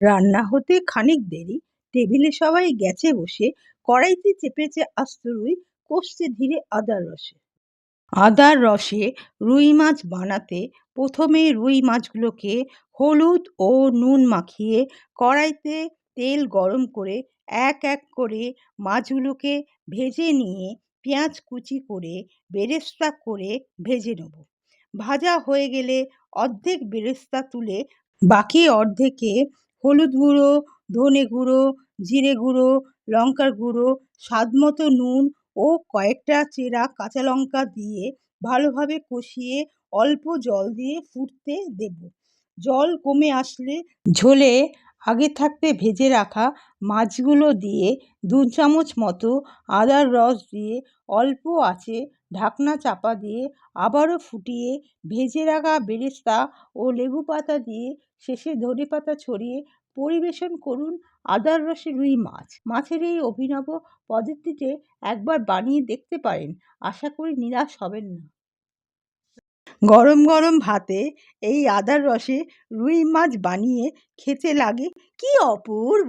রান্না হতে খানিক দেরি, টেবিলে সবাই গেছে বসে, কড়াইতে চেপেছে আস্ত রুই, কষছে ধীরে আদার রসে। আদার রসে রুই মাছ বানাতে প্রথমে রুই মাছগুলোকে হলুদ ও নুন মাখিয়ে কড়াইতে তেল গরম করে এক এক করে মাছগুলোকে ভেজে নিয়ে পেঁয়াজ কুচি করে বেরেস্তা করে ভেজে নেব। ভাজা হয়ে গেলে অর্ধেক বেরেস্তা তুলে বাকি অর্ধেকে হলুদ গুঁড়ো, ধনে গুঁড়ো, জিরে গুঁড়ো, লঙ্কার গুঁড়ো, স্বাদমতো নুন ও কয়েকটা চেরা কাঁচা লঙ্কা দিয়ে ভালোভাবে কষিয়ে অল্প জল দিয়ে ফুটতে দেব। জল কমে আসলে ঝোলে আগে থাকতে ভেজে রাখা মাছগুলো দিয়ে 2 চামচ মতো আদার রস দিয়ে অল্প আঁচে ঢাকনা চাপা দিয়ে আবারও ফুটিয়ে ভেজে রাখা বেরেস্তা ও লেবু পাতা দিয়ে শেষে ধনেপাতা ছড়িয়ে পরিবেশন করুন আদার রসে রুই মাছ। মাছের এই অভিনব পদ্ধতিতে একবার বানিয়ে দেখতে পারেন, আশা করি নিরাশ হবেন না। গরম গরম ভাতে এই আদার রসে রুই মাছ বানিয়ে খেতে লাগে কি অপূর্ব!